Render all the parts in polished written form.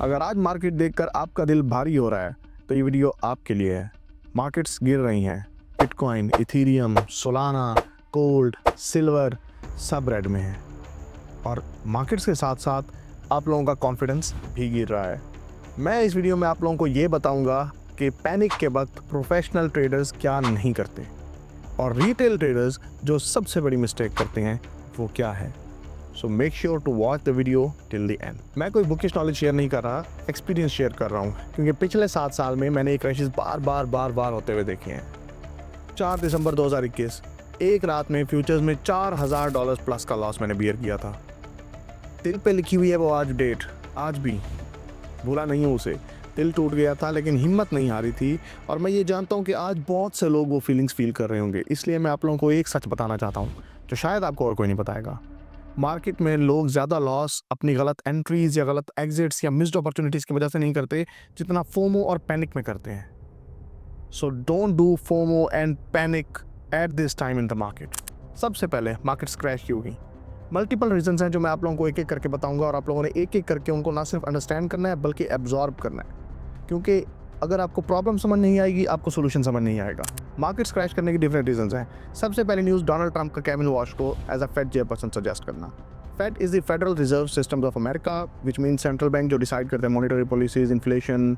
अगर आज मार्केट देखकर आपका दिल भारी हो रहा है तो ये वीडियो आपके लिए है। मार्केट्स गिर रही हैं, bitcoin, Ethereum, Solana, gold, silver सब रेड में है और मार्केट्स के साथ साथ आप लोगों का कॉन्फिडेंस भी गिर रहा है। मैं इस वीडियो में आप लोगों को ये बताऊंगा कि पैनिक के वक्त प्रोफेशनल ट्रेडर्स क्या नहीं करते और रिटेल ट्रेडर्स जो सबसे बड़ी मिस्टेक करते हैं वो क्या है। So make sure to watch the video till the end. मैं कोई बुकिश नॉलेज शेयर नहीं कर रहा, एक्सपीरियंस शेयर कर रहा हूँ, क्योंकि पिछले 7 साल में मैंने ये क्रैशेस बार बार होते हुए देखे हैं। 4 दिसंबर 2021 एक रात में फ्यूचर्स में $4000 प्लस का लॉस मैंने बियर किया था। दिल पे लिखी हुई है वो आज डेट, आज भी भूला नहीं हूँ उसे। दिल टूट गया था लेकिन हिम्मत नहीं हारी थी और मैं ये जानता हूँ कि आज बहुत से लोग वो फीलिंग्स फील कर रहे होंगे। इसलिए मैं आप लोगों को एक सच बताना चाहता हूँ जो शायद आपको और कोई नहीं बताएगा। मार्केट में लोग ज़्यादा लॉस अपनी गलत एंट्रीज या गलत एग्जिट्स या मिस्ड अपॉर्चुनिटीज़ की वजह से नहीं करते जितना फोमो और पैनिक में करते हैं। So don't do FOMO and panic at this time in the market. सबसे पहले मार्केट्स क्रैश क्यों हुई? मल्टीपल रीजंस हैं जो मैं आप लोगों को एक एक करके बताऊंगा और आप लोगों ने एक एक करके उनको ना सिर्फ अंडरस्टैंड करना है बल्कि एब्जॉर्ब करना है, क्योंकि अगर आपको प्रॉब्लम समझ नहीं आएगी आपको सोल्यूशन समझ नहीं आएगा। मार्केट्स क्रैश करने की डिफरेंट रीजंस हैं। सबसे पहले न्यूज़ डोनाल्ड ट्रंप का केविन वॉश को as a Fed chairperson suggest करना। Fed is the Federal Reserve System of America, which mean central bank जो डिसाइड करते हैं monetary policies, inflation,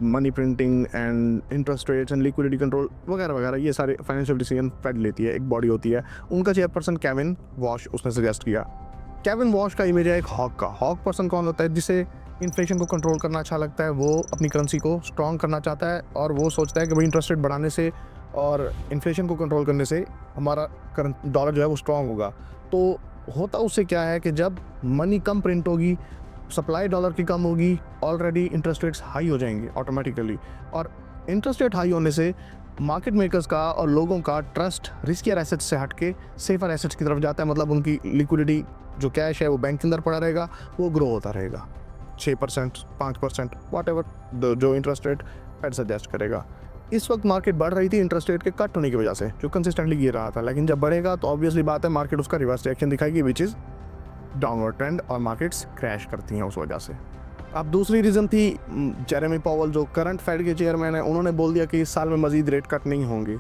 money printing and interest rates and liquidity control वगैरह वगैरह। ये सारे financial decision fade लेती है, एक बॉडी होती है। उनका चेयरपर्सन केविन वॉश उसने सजेस्ट किया। केविन वॉश का इमेज है एक हॉक का। हॉक पर्सन कौन होता है? जिसे इन्फ्लेशन को कंट्रोल करना अच्छा लगता है, वो अपनी करेंसी को स्ट्रॉन्ग करना चाहता है और वो सोचता है कि भाई इंटरेस्ट रेट बढ़ाने से और इन्फ्लेशन को कंट्रोल करने से हमारा करंट डॉलर जो है वो स्ट्रॉन्ग होगा। तो होता उससे क्या है कि जब मनी कम प्रिंट होगी, सप्लाई डॉलर की कम होगी, ऑलरेडी इंटरेस्ट रेट्स हाई हो जाएंगे ऑटोमेटिकली और इंटरेस्ट रेट हाई होने से मार्केट मेकर्स का और लोगों का ट्रस्ट रिस्कियर एसेट्स से हट के सेफर एसेट्स की तरफ जाता है। मतलब उनकी लिक्विडिटी जो कैश है वो बैंक के अंदर पड़ा रहेगा, वो ग्रो होता रहेगा 6%, 5%, वॉट एवर जो इंटरेस्ट रेट फेड सजेस्ट करेगा। इस वक्त मार्केट बढ़ रही थी इंटरेस्ट रेट के कट होने की वजह से, जो कंसिस्टेंटली गिर रहा था, लेकिन जब बढ़ेगा तो ऑब्वियसली बात है मार्केट उसका रिवर्स रिएक्शन दिखाएगी, विच इज़ डाउनवर्ड ट्रेंड, और मार्केट्स क्रैश करती हैं उस वजह से। अब दूसरी रीज़न थी जेरेमी पावेल जो करंट फेड के चेयरमैन है, उन्होंने बोल दिया कि इस साल में मजीद रेट कट नहीं होंगे।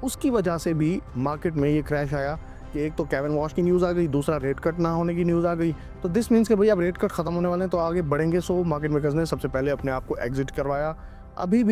उसकी वजह से भी मार्केट में ये क्रैश आया कि एक तो केविन वॉश की न्यूज़ आ गई, दूसरा रेट कट ना होने की न्यूज़ आ गई। तो दिस मीन्स कि भाई अब रेट कट खत्म होने वाले हैं तो आगे बढ़ेंगे। सो मार्केट मेकर्स ने सबसे पहले अपने आप को एग्जिट करवाया। अभी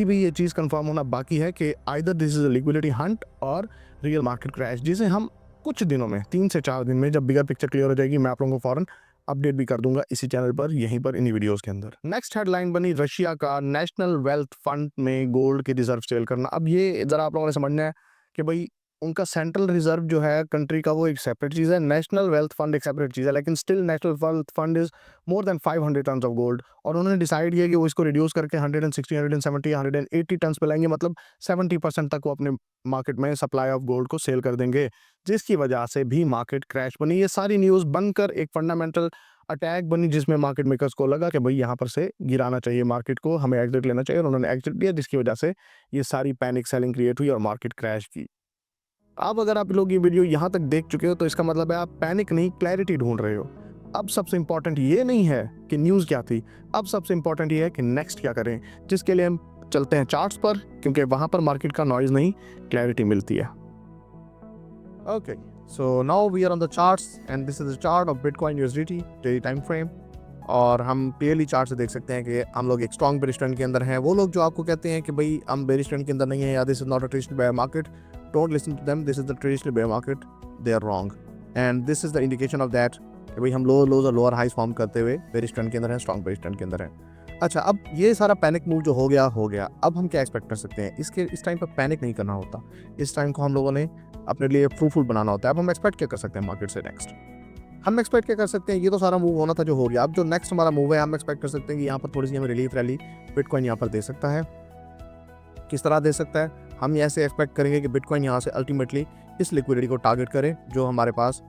भी ये चीज़ कंफर्म होना बाकी है कि either this is a liquidity Hunt और रियल मार्केट क्रैश, जिसे हम कुछ दिनों में 3 से 4 दिन में जब बिगर पिक्चर क्लियर हो जाएगी मैं आप लोगों को फ़ौरन अपडेट भी कर दूंगा इसी चैनल पर, यहीं पर इन्हीं वीडियोस के अंदर। नेक्स्ट हेडलाइन बनी रशिया का नेशनल वेल्थ फंड में गोल्ड के रिजर्व सेल करना। अब ये ज़रा आप लोगों ने समझना है कि भाई उनका सेंट्रल रिजर्व जो है कंट्री का वो एक सेपरेट चीज़ है, नेशनल वेल्थ फंड एक सेपरेट चीज़ है, लेकिन still national wealth fund is more than 500 ton of gold और उन्होंने डिसाइड किया कि वो इसको रिड्यूस करके 160, 170, 180 टन पे लाएंगे। मतलब 70% तक वो अपने मार्केट में सप्लाई ऑफ गोल्ड को सेल कर देंगे, जिसकी वजह से भी मार्केट क्रैश बनी। ये सारी न्यूज़ बनकर एक फंडामेंटल अटैक बनी जिसमें मार्केट मेकर्स को लगा कि भाई यहाँ पर से गिराना चाहिए मार्केट को, हमें एग्जिट लेना चाहिए और उन्होंने एग्जिट लिया, जिसकी वजह से ये सारी पैनिक सेलिंग क्रिएट हुई और मार्केट क्रैश की। अब अगर आप लोग ये वीडियो यहाँ तक देख चुके हो तो इसका मतलब है आप पैनिक नहीं क्लैरिटी ढूंढ रहे हो। अब सबसे इंपॉर्टेंट ये नहीं है कि न्यूज़ क्या थी, अब सबसे इंपॉर्टेंट ये है कि नेक्स्ट क्या करें, जिसके लिए हम चलते हैं चार्ट्स पर, क्योंकि वहाँ पर मार्केट का नॉइज नहीं क्लैरिटी मिलती है। Okay, so now we are on the charts and this is the chart of bitcoin USDT daily time frame. और हम क्लियरली चार्ट से देख सकते हैं कि हम लोग एक स्ट्रॉन्ग बेरिश ट्रेंड के अंदर हैं। वो लोग जो आपको कहते हैं कि भाई हम बेरिश ट्रेंड के अंदर नहीं है या this is not a traditional bear market, don't listen to them, this is the traditional bear market, they are wrong and this is the indication of that कि भाई हम लोअर और लोअर हाइस फॉर्म करते हुए बेरिश ट्रेंड के अंदर हैं, स्ट्रॉन्ग बेरिश ट्रेंड के अंदर हैं। अच्छा, अब ये सारा पैनिक मूव जो हो गया, अब हम क्या एक्सपेक्ट कर सकते हैं? इस टाइम पर पैनिक नहीं करना होता, इस टाइम को हम लोगों ने अपने लिए फ्रूटफुल बनाना होता है। अब हम एक्सपेक्ट क्या कर सकते हैं मार्केट से नेक्स्ट? हम एक्सपेक्ट क्या कर सकते हैं? ये तो सारा मूव होना था जो हो गया। अब जो नेक्स्ट हमारा मूव है, हम एक्सपेक्ट कर सकते हैं कि यहाँ पर थोड़ी सी हमें रिलीफ रैली बिटकॉइन यहाँ पर दे सकता है। किस तरह दे सकता है? हम ऐसे एक्सपेक्ट करेंगे कि बिटकॉइन यहाँ से अल्टीमेटली इस लिक्विडिटी को टारगेट करे जो हमारे पास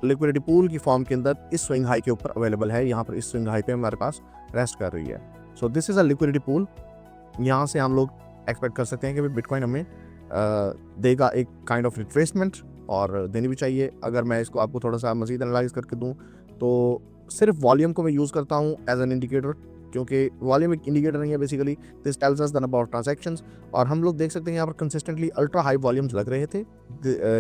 लिक्विडिटी पूल की फॉर्म के अंदर इस स्विंग हाई के ऊपर अवेलेबल है। यहाँ पर इस स्विंग हाई पे हमारे पास रेस्ट कर रही है। So this is a liquidity pool. यहाँ से हम लोग एक्सपेक्ट कर सकते हैं कि बिटकॉइन हमें देगा एक काइंड ऑफ रिट्रेसमेंट, और देनी भी चाहिए। अगर मैं इसको आपको थोड़ा सा मज़ीद एनालाइज करके दूँ तो सिर्फ वॉल्यूम को मैं यूज़ करता हूँ एज एन इंडिकेटर, क्योंकि वॉल्यूम एक इंडिकेटर नहीं है basically, this tells us the number of transactions. और हम लोग देख सकते हैं यहाँ पर कंसिस्टेंटली अल्ट्रा हाई वॉल्यूम्स लग रहे थे।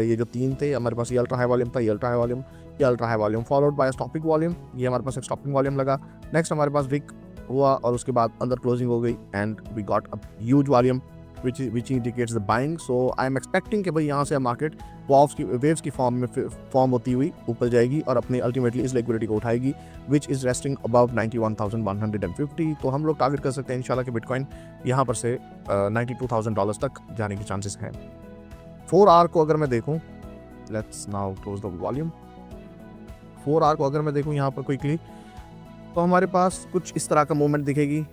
ये जो 3 थे हमारे पास, ये अल्ट्रा हाई वॉल्यूम था, ये अल्ट्रा हाई वॉल्यूम, ये ultra high volume followed by stopping volume, ये हमारे पास एक स्टॉपिंग वॉल्यूम लगा। नेक्स्ट हमारे पास विक हुआ और उसके बाद अंदर क्लोजिंग हो गई and we got a huge volume which indicates the buying. So I am expecting कि भाई यहाँ से मार्केट वेव्स की फॉर्म होती हुई ऊपर जाएगी और अपने अल्टीमेटली इस लिक्विडिटी को उठाएगी which is resting above 91,150। तो हम लोग टारगेट कर सकते हैं इंशाल्लाह कि बिटकॉइन यहाँ पर से $92,000 तक जाने के चांसेस हैं। 4 आवर को अगर मैं देखूँ, let's now close the volume. 4 hour को अगर मैं देखूँ यहाँ पर क्विकली, तो हमारे पास कुछ इस तरह का मूवमेंट दिखेगी।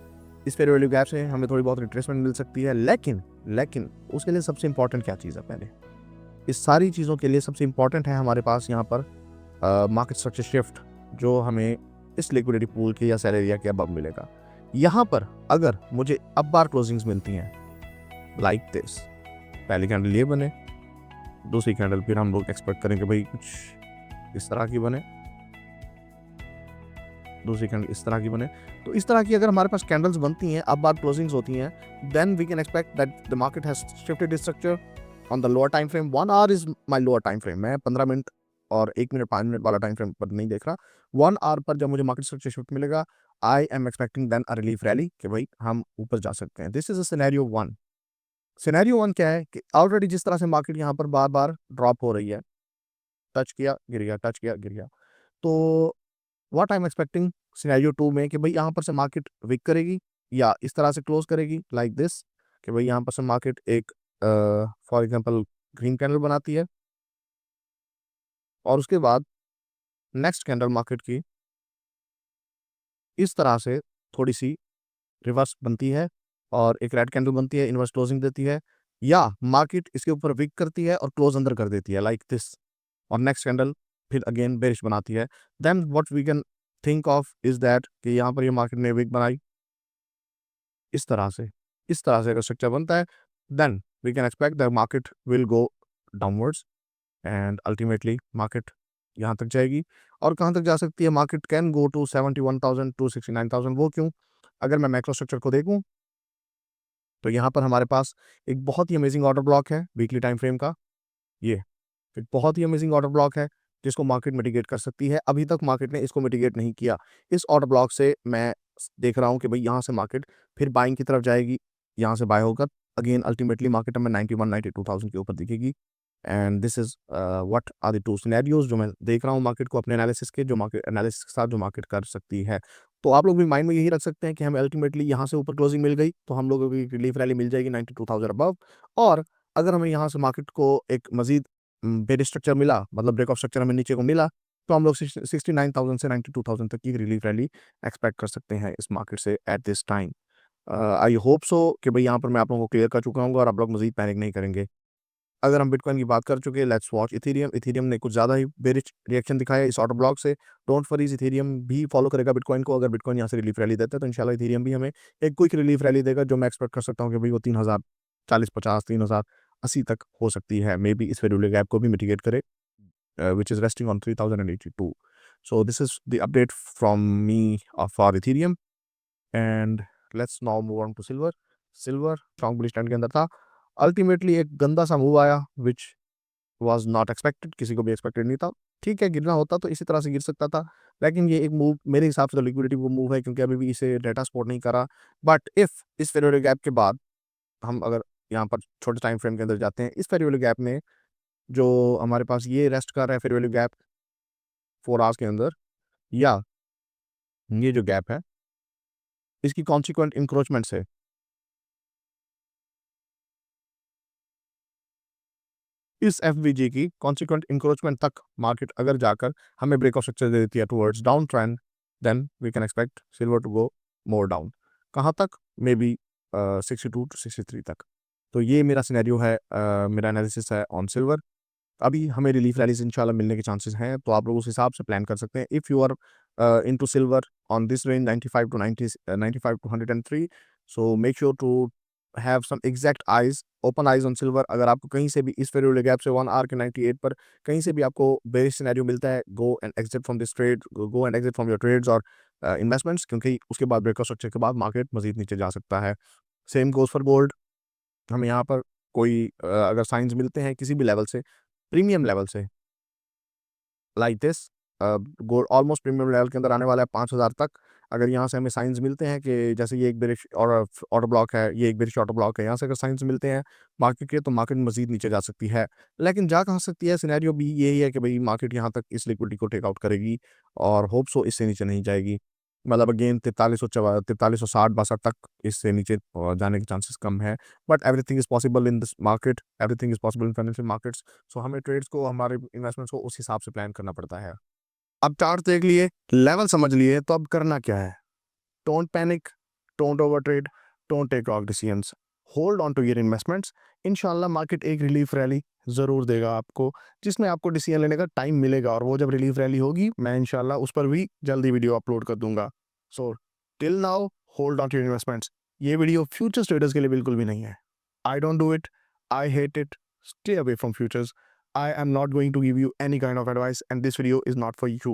इस फेयर वैल्यू गैप से हमें थोड़ी बहुत रिट्रेसमेंट मिल सकती है, लेकिन उसके लिए सबसे इंपॉर्टेंट क्या चीज़ है, पहले इस सारी चीज़ों के लिए सबसे इंपॉर्टेंट है हमारे पास यहाँ पर मार्केट स्ट्रक्चर शिफ्ट, जो हमें इस लिक्विडिटी पूल के या सेल एरिया के अबव मिलेगा। यहाँ पर अगर मुझे अब बार क्लोजिंग्स मिलती हैं लाइक दिस, पहली कैंडल ये बने, दूसरी कैंडल फिर हम लोग एक्सपेक्ट करेंगे भाई कुछ इस तरह की बने, दूसरी कैंडल इस तरह की बने। तो इस तरह की अगर हमारे पास कैंडल्स बनती हैं, अब बार क्लोजिंग्स होती हैं, then we can expect that the market has shifted its structure on the lower time frame. 1 hour is my lower time frame. मैं 15 मिनट और 1 मिनट 5 मिनट वाला टाइम फ्रेम पर नहीं देख रहा। 1 आवर पर जब मुझे मार्केट स्ट्रक्चर शिफ्ट मिलेगा, I am expecting then a relief rally कि भाई हम ऊपर जा सकते हैं। This is a scenario 1। Scenario 1 क्या है कि ऑलरेडी जिस तरह से मार्केट यहाँ पर बार बार ड्रॉप हो रही है, टच किया गिर गया, टच किया गिर गया, तो what I am expecting scenario 2 में कि भाई यहाँ पर से मार्केट विक करेगी या इस तरह से क्लोज करेगी लाइक दिस, कि भाई यहाँ पर से मार्केट एक फॉर एग्जांपल ग्रीन कैंडल बनाती है और उसके बाद नेक्स्ट कैंडल मार्केट की इस तरह से थोड़ी सी रिवर्स बनती है और एक रेड कैंडल बनती है, इनवर्स क्लोजिंग देती है, या मार्केट इसके ऊपर विक करती है और क्लोज अंदर कर देती है लाइक दिस, और नेक्स्ट कैंडल फिर अगेन बेरिश बनाती है। Then what we can think of is that कि यहाँ पर ये मार्केट ने विक बनाई इस तरह से, इस तरह से अगर स्ट्रक्चर बनता है, then we can expect the market will go downwards and ultimately market यहाँ तक जाएगी। और कहाँ तक जा सकती है? Market can go to 71,000 to 69,000। वो क्यों? अगर मैं मैक्रो स्ट्रक्चर को देखूँ तो यहाँ पर हमारे पास एक बहुत ही अमेजिंग ऑर्डर ब्लॉक है वीकली टाइम फ्रेम का। ये एक बहुत ही अमेजिंग ऑर्डर ब्लॉक है जिसको मार्केट मिटिगेट कर सकती है। अभी तक मार्केट ने इसको मिटिगेट नहीं किया। इस ऑर्डर ब्लॉक से मैं देख रहा हूँ कि भाई यहाँ से मार्केट फिर बाइंग की तरफ जाएगी, यहाँ से बाय होकर अगेन अल्टीमेटली मार्केट हमें 91-92,000 के ऊपर दिखेगी। And this is what are the 2 scenarios जो मैं देख रहा हूँ मार्केट को अपने एनालिसिस के, जो मार्केट एनालिसिस के साथ जो मार्केट कर सकती है। तो आप लोग भी माइंड में यही रख सकते हैं कि हमें अल्टीमेटली यहाँ से ऊपर क्लोजिंग मिल गई तो हम लोगों की रिलीफ रैली मिल जाएगी 92,000 अबव। और अगर हमें यहाँ से मार्केट को एक मजीद बेरिश स्ट्रक्चर मिला, मतलब ब्रेक ऑफ स्ट्रक्चर हमें नीचे को मिला, तो हम लोग 69,000 से 92,000 तक की रिलीफ रैली एक्सपेक्ट कर सकते हैं इस मार्केट से at this time. I hope so कि भाई यहाँ पर मैं आप लोगों को क्लियर कर चुका हूँ और आप लोग मजीद पैनिक नहीं करेंगे। अगर हम बिटकॉइन की बात कर चुके हैं, लेट्स वॉच इथेरियम। इथेरियम ने कुछ ज़्यादा ही बेरिश रिएक्शन दिखाया इस ऑर्डर ब्लॉक से। डोंट वरीज, इथेरियम भी फॉलो करेगा बिटकॉइन को। अगर बिटकॉइन यहाँ से रिलीफ रैली देता है तो इंशाल्लाह इथेरियम भी हमें एक क्विक रिलीफ रैली देगा, जो मैं एक्सपेक्ट कर सकता हूँ कि भाई वो 3,040-50, 3,080 तक हो सकती है। मे बी इस वैल्यू गैप को भी मिटिगेट करे, which is resting on 3,082. So this is the update from me for Ethereum, and let's now move on to silver. Silver strong bullish trend के अंदर था, अल्टीमेटली एक गंदा सा मूव आया which was not expected, किसी को भी एक्सपेक्टेड नहीं था। ठीक है, गिरना होता तो इसी तरह से गिर सकता था, लेकिन ये एक मूव मेरे हिसाब से तो लिक्विडिटी वो मूव है, क्योंकि अभी भी इसे डाटा सपोर्ट नहीं करा। बट इफ इस फेयर वैल्यू गैप के बाद हम अगर यहाँ पर छोटे टाइम फ्रेम के अंदर जाते हैं, इस फेयर वैल्यू गैप में जो हमारे पास ये रेस्ट कर रहा है फेयर वैल्यू गैप 4 आवर्स के अंदर, या ये जो गैप है इसकी कॉन्सिक्वेंट इंक्रोचमेंट से इस एफवीजी की कॉन्सिक्वेंट इंक्रोचमेंट तक मार्केट अगर जाकर हमें ब्रेक ऑफ स्ट्रक्चर दे देती है towards down trend, then we can expect silver to go more down. कहाँ तक? मे बी 62 टू 63 तक। तो ये मेरा सिनेरियो है, मेरा एनालिसिस है ऑन सिल्वर। अभी हमें रिलीफ रैलीज इंशाल्लाह मिलने के चांसेस हैं, तो आप लोग उस हिसाब से प्लान कर सकते हैं। If you are into silver on this range 95 to 103, so make sure to have some exact eyes, open eyes on silver. अगर आपको कहीं से भी इस फेयरवेल गैप से 1 आवर के 98 पर कहीं से भी आपको बेरिश सिनेरियो मिलता है, go and exit from this trade, go and exit from your trades और इन्वेस्टमेंट्स, क्योंकि उसके बाद ब्रेकआउट स्ट्रक्चर के बाद मार्केट मजीद नीचे जा सकता है। Same goes for gold. हमें यहाँ पर कोई अगर साइंस मिलते हैं किसी भी लेवल से, प्रीमियम लेवल से, like this, gold almost premium level के अंदर आने वाला है 5000 तक। अगर यहाँ से हमें साइंस मिलते हैं कि जैसे ये एक बेरिश और ऑर्डर ब्लॉक है, ये एक बेरिश ऑर्डर ब्लॉक है, यहाँ से अगर साइंस मिलते हैं मार्केट के, तो मार्केट मजीद नीचे जा सकती है। लेकिन जा कहाँ सकती है, सिनेरियो भी यही है कि भाई मार्केट यहाँ तक इस लिक्विडिटी को टेक आउट करेगी और होप सो इससे नीचे नहीं जाएगी। मतलब अगेन 4360 तक इससे नीचे जाने के चांसेस कम है। But everything is possible in this market, everything is possible in financial markets. So हमें ट्रेड्स को, हमारे इन्वेस्टमेंट्स को उस हिसाब से प्लान करना पड़ता है। अब चार्ट देख लिए, लेवल समझ लिए, तो अब करना क्या है? Don't panic, don't over trade, don't take wrong decisions, hold on to your investments. इंशाल्लाह मार्केट एक रिलीफ रैली ज़रूर देगा आपको, जिसमें आपको डिसीजन लेने का टाइम मिलेगा, और वो जब रिलीफ रैली होगी मैं इंशाल्लाह उस पर भी जल्दी वीडियो अपलोड कर दूंगा। So till now, hold on to your investments. ये वीडियो फ्यूचर्स ट्रेडर्स के लिए बिल्कुल भी नहीं है। I don't do it, I hate it, stay away from futures. I am not going to give you any kind of advice and this video is not for you.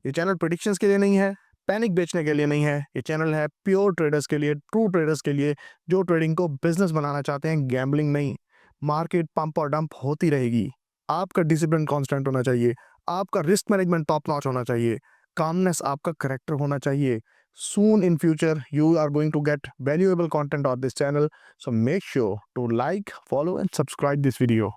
ये channel predictions के लिए नहीं है, panic बेचने के लिए नहीं है। ये चैनल है प्योर ट्रेडर्स के लिए, ट्रू ट्रेडर्स के लिए, जो ट्रेडिंग को बिजनेस बनाना चाहते हैं, गैम्बलिंग नहीं। मार्केट पंप और डंप होती रहेगी, आपका डिसिप्लिन कांस्टेंट होना चाहिए, आपका रिस्क मैनेजमेंट टॉप नॉच होना चाहिए, कामनेस आपका करेक्टर होना चाहिए। Soon in future you are going to get valuable content on this channel, so make sure to like, follow and subscribe this video.